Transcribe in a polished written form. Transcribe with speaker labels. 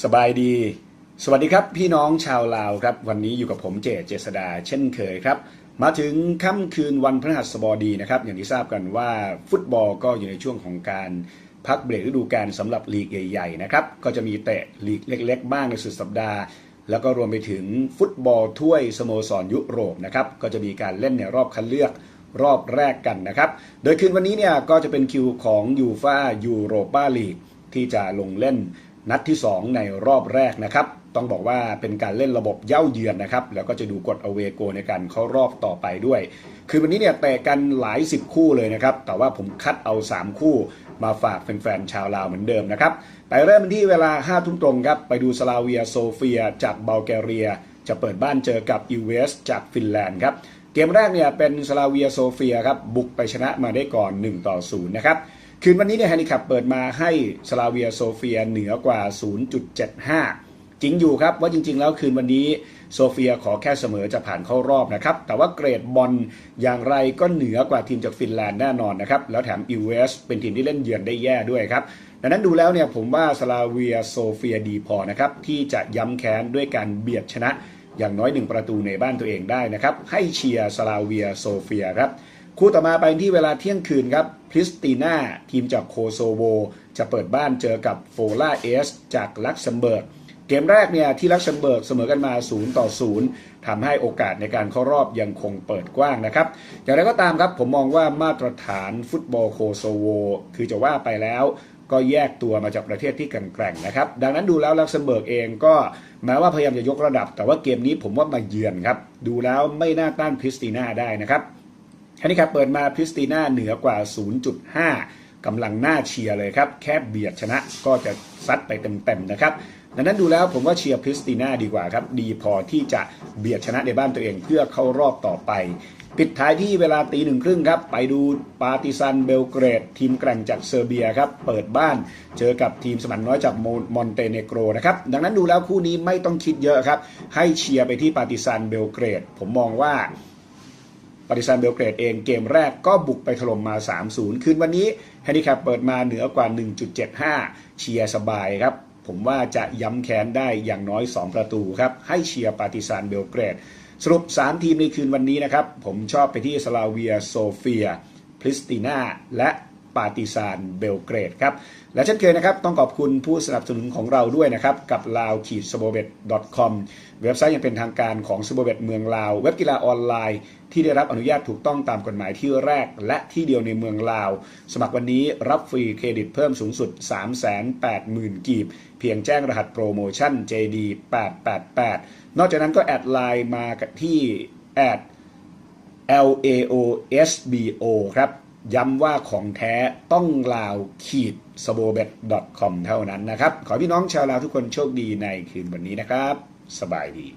Speaker 1: สบายดีสวัสดีครับพี่น้องชาวลาวครับวันนี้อยู่กับผมเจษดาเช่นเคยครับมาถึงค่ำคืนวันพฤหัสบดีนะครับอย่างที่ทราบกันว่าฟุตบอลก็อยู่ในช่วงของการพักเบรกฤดูกาลสำหรับลีกใหญ่ๆนะครับก็จะมีเตะลีกเล็กๆบ้างในสุดสัปดาห์แล้วก็รวมไปถึงฟุตบอลถ้วยสโมสรยุโรปนะครับก็จะมีการเล่นในรอบคัดเลือกรอบแรกกันนะครับโดยคืนวันนี้เนี่ยก็จะเป็นคิวของยูฟ่ายูโรปาลีกที่จะลงเล่นนัดที่2ในรอบแรกนะครับต้องบอกว่าเป็นการเล่นระบบเย้าเยือนนะครับแล้วก็จะดูกฎอเวโกในการเข้ารอบต่อไปด้วยคือวันนี้เนี่ยเตะกันหลาย10คู่เลยนะครับแต่ว่าผมคัดเอา3คู่มาฝากแฟนๆชาวลาวเหมือนเดิมนะครับไปเริ่มที่เวลา5 ทุ่มตรงครับไปดูสลาเวียโซเฟียจากบัลแกเรียจะเปิดบ้านเจอกับอีเวสจากฟินแลนด์ครับเกมแรกเนี่ยเป็นสลาเวียโซเฟียครับบุกไปชนะมาได้ก่อน1-0นะครับคืนวันนี้เนี่ยแฮนดิแคปเปิดมาให้สลาเวียโซเฟียเหนือกว่า 0.75 จริงอยู่ครับว่าจริงๆแล้วคืนวันนี้โซเฟียขอแค่เสมอจะผ่านเข้ารอบนะครับแต่ว่าเกรดบอลอย่างไรก็เหนือกว่าทีมจากฟินแลนด์แน่นอนนะครับแล้วแถมอีเวสเป็นทีมที่เล่นเยือนได้แย่ด้วยครับดังนั้นดูแล้วเนี่ยผมว่าสลาเวียโซเฟียดีพอนะครับที่จะย้ำแค้นด้วยการเบียดชนะอย่างน้อย1ประตูในบ้านตัวเองได้นะครับให้เชียร์สลาเวียโซเฟียครับคู่ต่อมาไปที่เวลาเที่ยงคืนครับพริสติน่าทีมจากโคโซโวจะเปิดบ้านเจอกับโฟลาเอสจากลักเซมเบิร์กเกมแรกเนี่ยที่ลักเซมเบิร์กเสมอกันมา0-0ทำให้โอกาสในการเข้ารอบยังคงเปิดกว้างนะครับอย่างไรก็ตามครับผมมองว่ามาตรฐานฟุตบอลโคโซโวคือจะว่าไปแล้วก็แยกตัวมาจากประเทศที่แกร่งๆนะครับดังนั้นดูแล้วลักเซมเบิร์กเองก็แม้ว่าพยายามจะยกระดับแต่ว่าเกมนี้ผมว่ามาเยือนครับดูแล้วไม่น่าต้านพริสติน่าได้นะครับอันนี้ครับเปิดมาพริสติน่าเหนือกว่า 0.5 กำลังน่าเชียร์เลยครับแค่เบียดชนะก็จะซัดไปเต็มๆนะครับดังนั้นดูแล้วผมว่าเชียร์พริสติน่าดีกว่าครับดีพอที่จะเบียดชนะในบ้านตัวเองเพื่อเข้ารอบต่อไปปิดท้ายที่เวลา1:30ครับไปดูปาร์ติซันเบลเกรดทีมแกร่งจากเซอร์เบียครับเปิดบ้านเจอกับทีมสมันน้อยจากมอนเตเนโกรนะครับดังนั้นดูแล้วคู่นี้ไม่ต้องคิดเยอะครับให้เชียร์ไปที่ปาร์ติซันเบลเกรดผมมองว่าปาร์ติซันเบลเกรดเองเกมแรกก็บุกไปถล่มมา 3-0 คืนวันนี้แฮนดิแคปเปิดมาเหนือกว่า 1.75 เชียร์สบายครับผมว่าจะย้ำแค้นได้อย่างน้อย2ประตูครับให้เชียร์ปาร์ติซันเบลเกรดสรุป3ทีมในคืนวันนี้นะครับผมชอบไปที่สลาเวียโซเฟียพริสติน่าและปาร์ติซานเบลเกรดครับและเช่นเคยนะครับต้องขอบคุณผู้สนับสนุนของเราด้วยนะครับกับ lao-sbobet.com เว็บไซต์ยังเป็นทางการของสโบเบตเมืองลาวเว็บกีฬาออนไลน์ที่ได้รับอนุญาตถูกต้องตามกฎหมายที่แรกและที่เดียวในเมืองลาวสมัครวันนี้รับฟรีเครดิตเพิ่มสูงสุด 380,000 กีบเพียงแจ้งรหัสโปรโมชั่น JD 888นอกจากนั้นก็แอดไลน์มาที่แอด LAOSBO ครับย้ำว่าของแท้ต้องลาว-sbobet.com เท่านั้นนะครับขอพี่น้องชาวลาวทุกคนโชคดีในคืนวันนี้นะครับสบายดี